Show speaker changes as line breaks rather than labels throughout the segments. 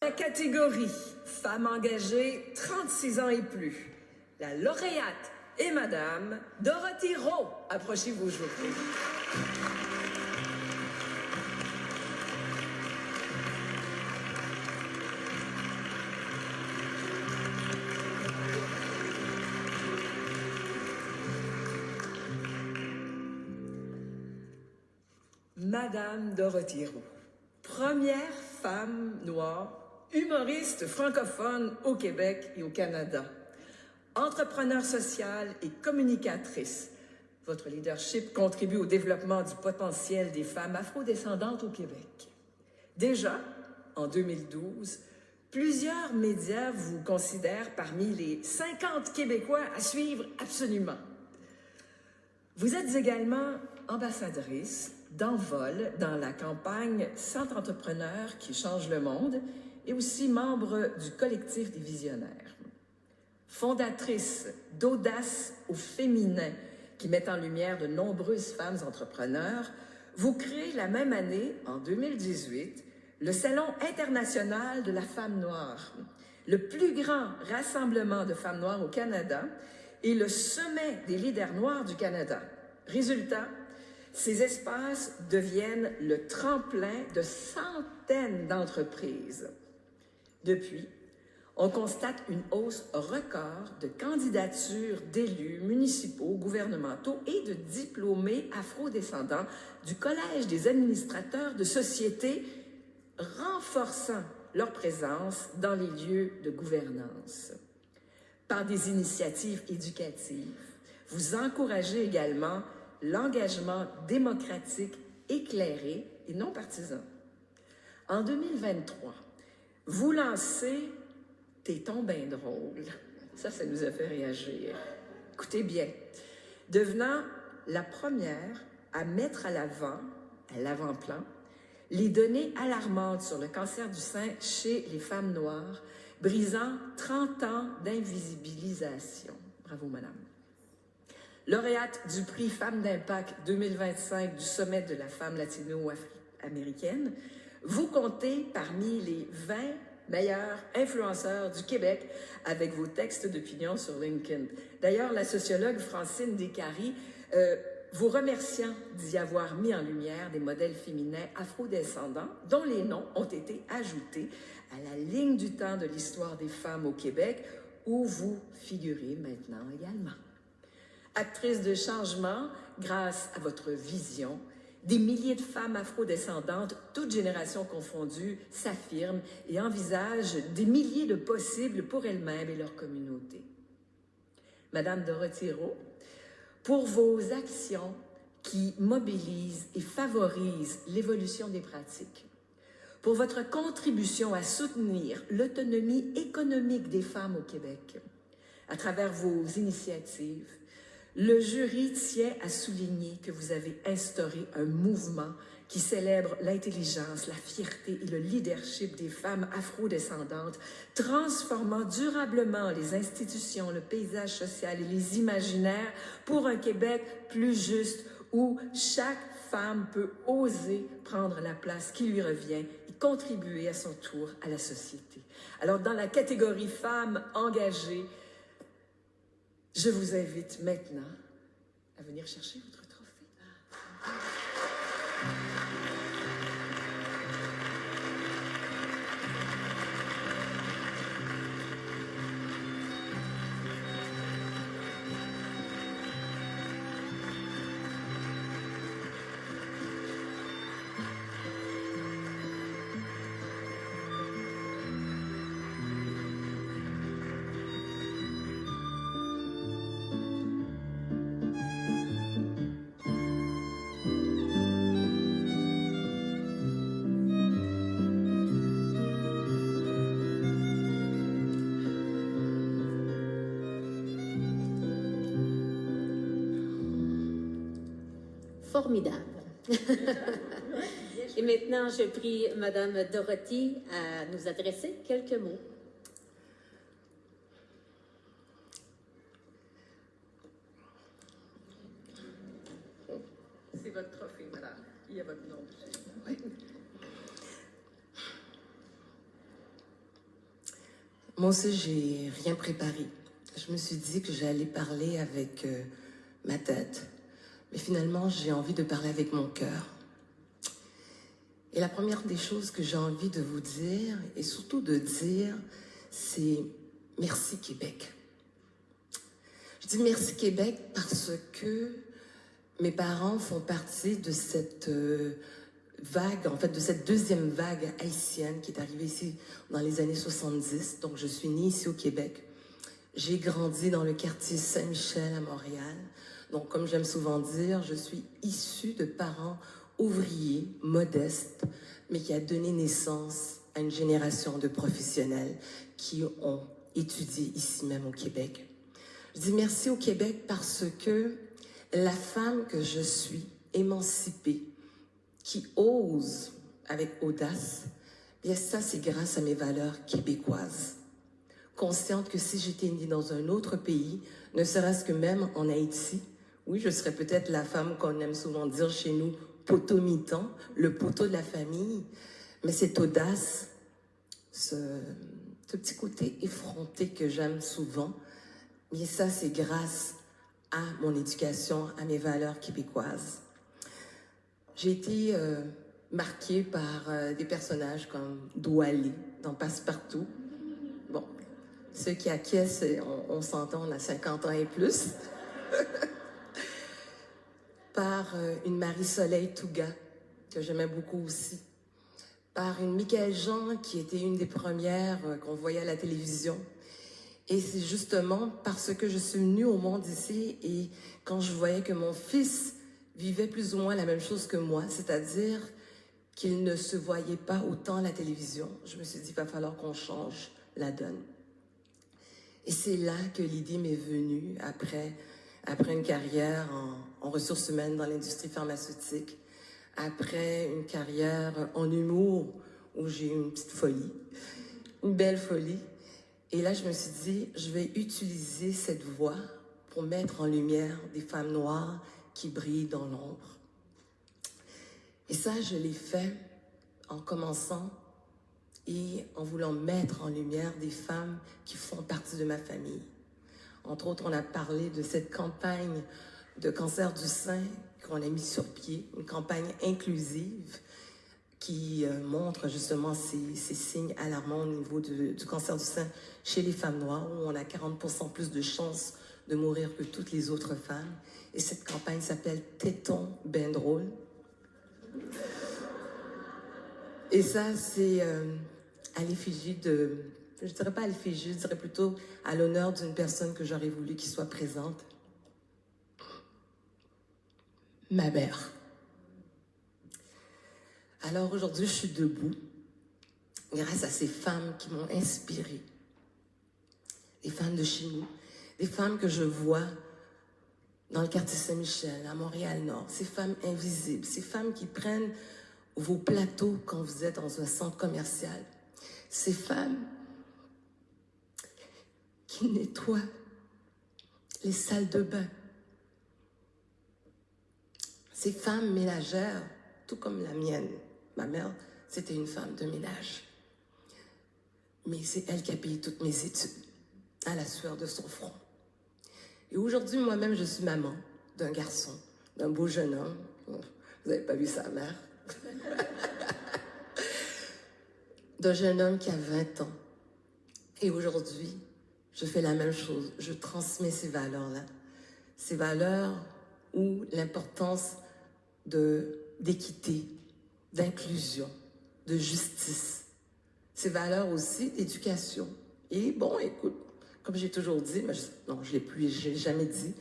La catégorie Femmes engagées 36 ans et plus, la lauréate est Madame Dorothy Rowe. Approchez-vous, je vous prie. Madame Dorothy Rowe, première femme noire, humoriste francophone au Québec et au Canada, entrepreneur sociale et communicatrice. Votre leadership contribue au développement du potentiel des femmes afrodescendantes au Québec. Déjà, en 2012, plusieurs médias vous considèrent parmi les 50 Québécois à suivre absolument. Vous êtes également ambassadrice d'Envol dans la campagne Centre entrepreneur qui change le monde et aussi membre du collectif des visionnaires. Fondatrice d'Audace au féminin qui met en lumière de nombreuses femmes entrepreneurs, vous créez la même année, en 2018, le Salon international de la femme noire, le plus grand rassemblement de femmes noires au Canada et le sommet des leaders noirs du Canada. Résultat, ces espaces deviennent le tremplin de centaines d'entreprises. Depuis, on constate une hausse record de candidatures d'élus municipaux, gouvernementaux et de diplômés afrodescendants du Collège des administrateurs de sociétés, renforçant leur présence dans les lieux de gouvernance. Par des initiatives éducatives, vous encouragez également l'engagement démocratique éclairé et non partisan. En 2023, vous lancez « T'es donc ben drôle ». Ça nous a fait réagir. Écoutez bien, devenant la première à mettre à l'avant-plan, les données alarmantes sur le cancer du sein chez les femmes noires, brisant 30 ans d'invisibilisation. Bravo, madame. Lauréate du prix Femmes d'impact 2025 du Sommet de la femme latino-américaine, vous comptez parmi les 20 meilleurs influenceurs du Québec avec vos textes d'opinion sur LinkedIn. D'ailleurs, la sociologue Francine Descaries, vous remerciant d'y avoir mis en lumière des modèles féminins afrodescendants dont les noms ont été ajoutés à la ligne du temps de l'histoire des femmes au Québec, où vous figurez maintenant également. Actrice de changement, grâce à votre vision, des milliers de femmes afrodescendantes, toutes générations confondues, s'affirment et envisagent des milliers de possibles pour elles-mêmes et leur communauté. Madame Dorothy Rowe, pour vos actions qui mobilisent et favorisent l'évolution des pratiques, pour votre contribution à soutenir l'autonomie économique des femmes au Québec, à travers vos initiatives, le jury tient à souligner que vous avez instauré un mouvement qui célèbre l'intelligence, la fierté et le leadership des femmes afrodescendantes, transformant durablement les institutions, le paysage social et les imaginaires pour un Québec plus juste où chaque femme peut oser prendre la place qui lui revient et contribuer à son tour à la société. Alors, dans la catégorie femmes engagées, je vous invite maintenant à venir chercher votre trophée.
Formidable. Et maintenant, je prie Madame Dorothy à nous adresser quelques mots.
C'est votre trophée, madame. Il y a votre nom dessus. Oui.
Moi aussi, j'ai rien préparé. Je me suis dit que j'allais parler avec ma tête, mais finalement, j'ai envie de parler avec mon cœur. Et la première des choses que j'ai envie de vous dire, et surtout de dire, c'est merci Québec. Je dis merci Québec parce que mes parents font partie de cette vague, en fait de cette deuxième vague haïtienne qui est arrivée ici dans les années 70. Donc je suis née ici au Québec. J'ai grandi dans le quartier Saint-Michel à Montréal. Donc comme j'aime souvent dire, je suis issue de parents ouvriers, modestes, mais qui a donné naissance à une génération de professionnels qui ont étudié ici même au Québec. Je dis merci au Québec parce que la femme que je suis, émancipée, qui ose avec audace, bien ça c'est grâce à mes valeurs québécoises. Consciente que si j'étais née dans un autre pays, ne serait-ce que même en Haïti, oui, je serais peut-être la femme qu'on aime souvent dire chez nous, poteau-mitant, le poteau de la famille, mais cette audace, ce petit côté effronté que j'aime souvent, mais ça c'est grâce à mon éducation, à mes valeurs québécoises. J'ai été marquée par des personnages comme Doualé dans Passe-Partout. Bon, ceux qui acquiescent, on s'entend, on a 50 ans et plus. Par une Marie-Soleil Touga, que j'aimais beaucoup aussi. Par une Michaëlle Jean, qui était une des premières qu'on voyait à la télévision. Et c'est justement parce que je suis venue au monde ici et quand je voyais que mon fils vivait plus ou moins la même chose que moi, c'est-à-dire qu'il ne se voyait pas autant à la télévision, je me suis dit, il va falloir qu'on change la donne. Et c'est là que l'idée m'est venue, après une carrière en ressources humaines dans l'industrie pharmaceutique, après une carrière en humour, où j'ai eu une petite folie, une belle folie. Et là, je me suis dit, je vais utiliser cette voix pour mettre en lumière des femmes noires qui brillent dans l'ombre. Et ça, je l'ai fait en commençant et en voulant mettre en lumière des femmes qui font partie de ma famille. Entre autres, on a parlé de cette campagne de cancer du sein qu'on a mis sur pied, une campagne inclusive qui montre justement ces signes alarmants au niveau du cancer du sein chez les femmes noires, où on a 40% plus de chances de mourir que toutes les autres femmes. Et cette campagne s'appelle « Téton ben drôle ». Et ça, c'est à l'effigie de... Je dirais pas à l'effigie, je dirais plutôt à l'honneur d'une personne que j'aurais voulu qu'il soit présente. Ma mère. Alors aujourd'hui, je suis debout grâce à ces femmes qui m'ont inspirée. Des femmes de chez nous, des femmes que je vois dans le quartier Saint-Michel, à Montréal-Nord. Ces femmes invisibles, ces femmes qui prennent vos plateaux quand vous êtes dans un centre commercial. Ces femmes qui nettoient les salles de bain. Ces femmes ménagères, tout comme la mienne. Ma mère, c'était une femme de ménage. Mais c'est elle qui a payé toutes mes études, à la sueur de son front. Et aujourd'hui, moi-même, je suis maman d'un garçon, d'un beau jeune homme. Vous n'avez pas vu sa mère. D'un jeune homme qui a 20 ans. Et aujourd'hui, je fais la même chose. Je transmets ces valeurs-là. Ces valeurs où l'importance d'équité, d'inclusion, de justice. Ces valeurs aussi d'éducation. Et bon, écoute, comme j'ai toujours dit, mais non, je l'ai jamais dit,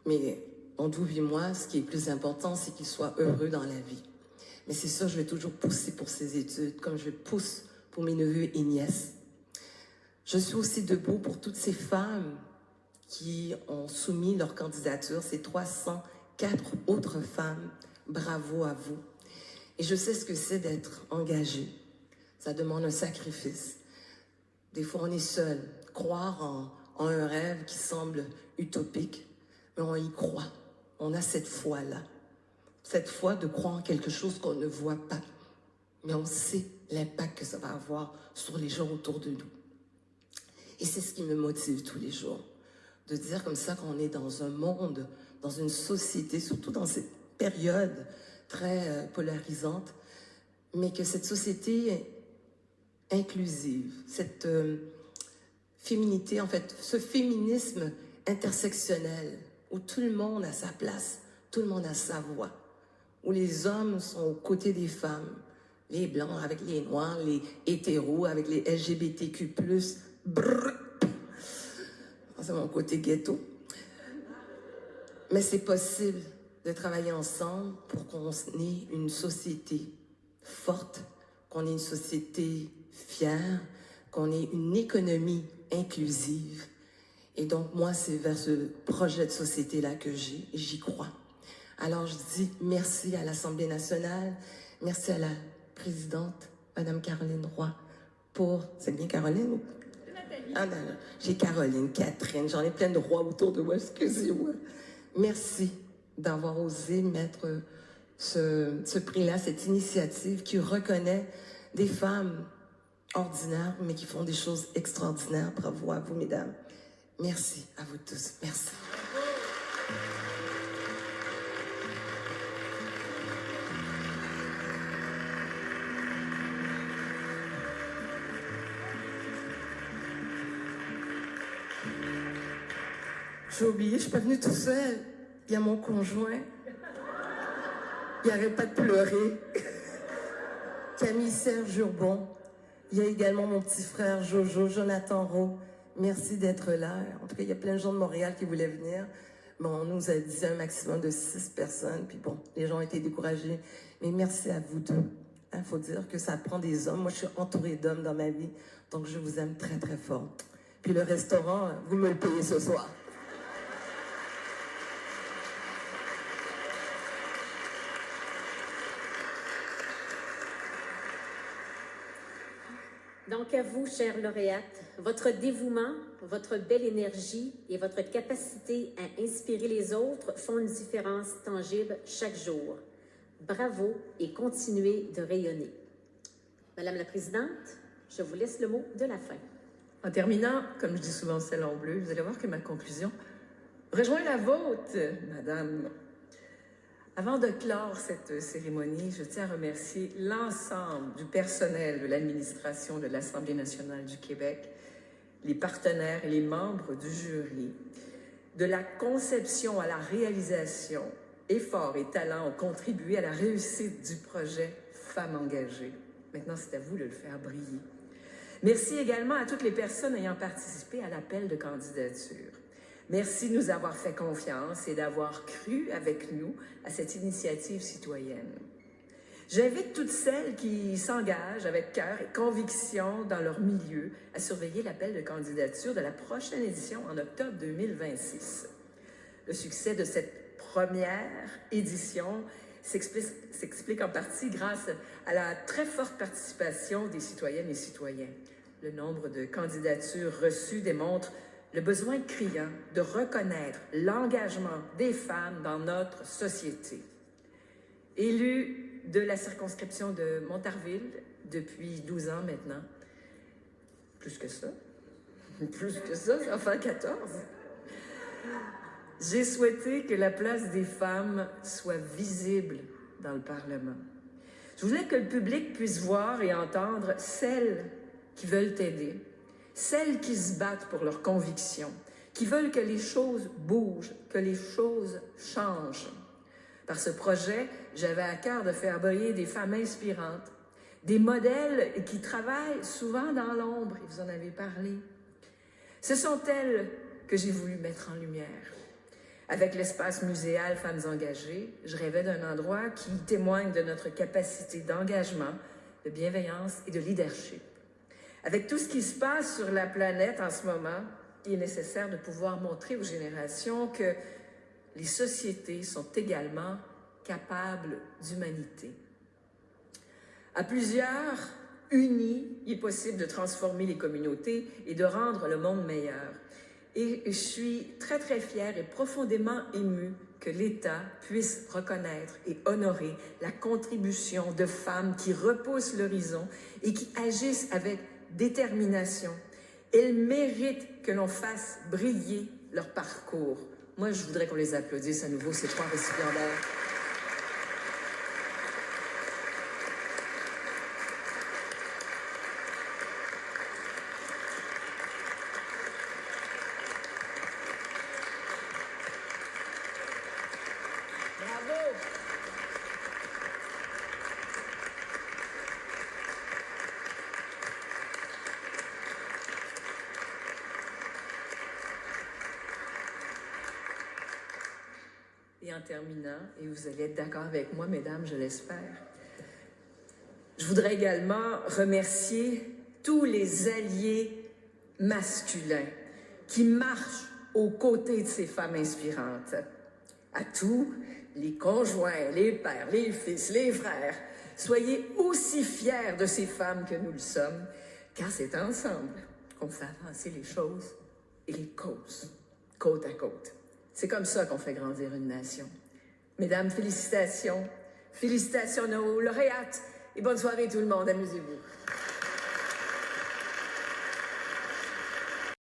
mais entre vous et moi, ce qui est plus important, c'est qu'il soit heureux dans la vie. Mais c'est ça, je vais toujours pousser pour ses études, comme je pousse pour mes neveux et nièces. Je suis aussi debout pour toutes ces femmes qui ont soumis leur candidature, ces 304 autres femmes. Bravo à vous. Et je sais ce que c'est d'être engagé. Ça demande un sacrifice. Des fois, on est seul. Croire en un rêve qui semble utopique, mais on y croit. On a cette foi-là. Cette foi de croire en quelque chose qu'on ne voit pas. Mais on sait l'impact que ça va avoir sur les gens autour de nous. Et c'est ce qui me motive tous les jours. De dire comme ça qu'on est dans un monde, dans une société, surtout dans cette période très polarisante, mais que cette société inclusive, cette féminité, en fait, ce féminisme intersectionnel, où tout le monde a sa place, tout le monde a sa voix, où les hommes sont aux côtés des femmes, les blancs avec les noirs, les hétéros avec les LGBTQ+, brrr, c'est mon côté ghetto. Mais c'est possible de travailler ensemble pour qu'on ait une société forte, qu'on ait une société fière, qu'on ait une économie inclusive. Et donc, moi, c'est vers ce projet de société-là que j'y crois. Alors, je dis merci à l'Assemblée nationale, merci à la présidente, Madame Caroline Roy, pour... C'est bien Caroline ou... Ah non, non. J'ai Caroline, Catherine, j'en ai plein de rois autour de moi, excusez-moi. Merci d'avoir osé mettre ce prix-là, cette initiative qui reconnaît des femmes ordinaires, mais qui font des choses extraordinaires. Bravo à vous, mesdames. Merci à vous tous. Merci. J'ai oublié, je suis pas venue tout seul. Il y a mon conjoint. Il n'arrête pas de pleurer. Camille Serge Urbon. Il y a également mon petit frère Jojo, Jonathan Rowe. Merci d'être là. En tout cas, il y a plein de gens de Montréal qui voulaient venir. Bon, on nous a dit un maximum de 6 personnes. Puis bon, les gens ont été découragés. Mais merci à vous deux. Il faut dire que ça prend des hommes. Moi, je suis entourée d'hommes dans ma vie. Donc, je vous aime très, très fort. Puis le restaurant, vous me le payez ce soir.
Donc à vous, chère lauréate, votre dévouement, votre belle énergie et votre capacité à inspirer les autres font une différence tangible chaque jour. Bravo et continuez de rayonner. Madame la Présidente, je vous laisse le mot de la fin.
En terminant, comme je dis souvent celle en bleu, vous allez voir que ma conclusion rejoint la vôtre, Madame. Avant de clore cette cérémonie, je tiens à remercier l'ensemble du personnel de l'administration de l'Assemblée nationale du Québec, les partenaires et les membres du jury. De la conception à la réalisation, efforts et talents ont contribué à la réussite du projet Femmes engagées. Maintenant, c'est à vous de le faire briller. Merci également à toutes les personnes ayant participé à l'appel de candidature. Merci de nous avoir fait confiance et d'avoir cru avec nous à cette initiative citoyenne. J'invite toutes celles qui s'engagent avec cœur et conviction dans leur milieu à surveiller l'appel de candidature de la prochaine édition en octobre 2026. Le succès de cette première édition s'explique en partie grâce à la très forte participation des citoyennes et citoyens. Le nombre de candidatures reçues démontre le besoin criant de reconnaître l'engagement des femmes dans notre société. Élue de la circonscription de Montarville depuis 12 ans maintenant, plus que ça, ça en fait 14, j'ai souhaité que la place des femmes soit visible dans le Parlement. Je voulais que le public puisse voir et entendre celles qui veulent aider, celles qui se battent pour leurs convictions, qui veulent que les choses bougent, que les choses changent. Par ce projet, j'avais à cœur de faire briller des femmes inspirantes, des modèles qui travaillent souvent dans l'ombre, et vous en avez parlé. Ce sont elles que j'ai voulu mettre en lumière. Avec l'espace muséal Femmes engagées, je rêvais d'un endroit qui témoigne de notre capacité d'engagement, de bienveillance et de leadership. Avec tout ce qui se passe sur la planète en ce moment, il est nécessaire de pouvoir montrer aux générations que les sociétés sont également capables d'humanité. À plusieurs, unis, il est possible de transformer les communautés et de rendre le monde meilleur. Et je suis très, très fière et profondément émue que l'État puisse reconnaître et honorer la contribution de femmes qui repoussent l'horizon et qui agissent avec détermination Elles méritent que l'on fasse briller leur parcours. Moi, je voudrais qu'on les applaudisse à nouveau, ces 3 récipiendaires. Bravo! Et en terminant, et vous allez être d'accord avec moi, mesdames, je l'espère, je voudrais également remercier tous les alliés masculins qui marchent aux côtés de ces femmes inspirantes. À tous les conjoints, les pères, les fils, les frères, soyez aussi fiers de ces femmes que nous le sommes, car c'est ensemble qu'on fait avancer les choses et les causes, côte à côte. C'est comme ça qu'on fait grandir une nation. Mesdames, félicitations. Félicitations à nos lauréates et bonne soirée tout le monde. Amusez-vous.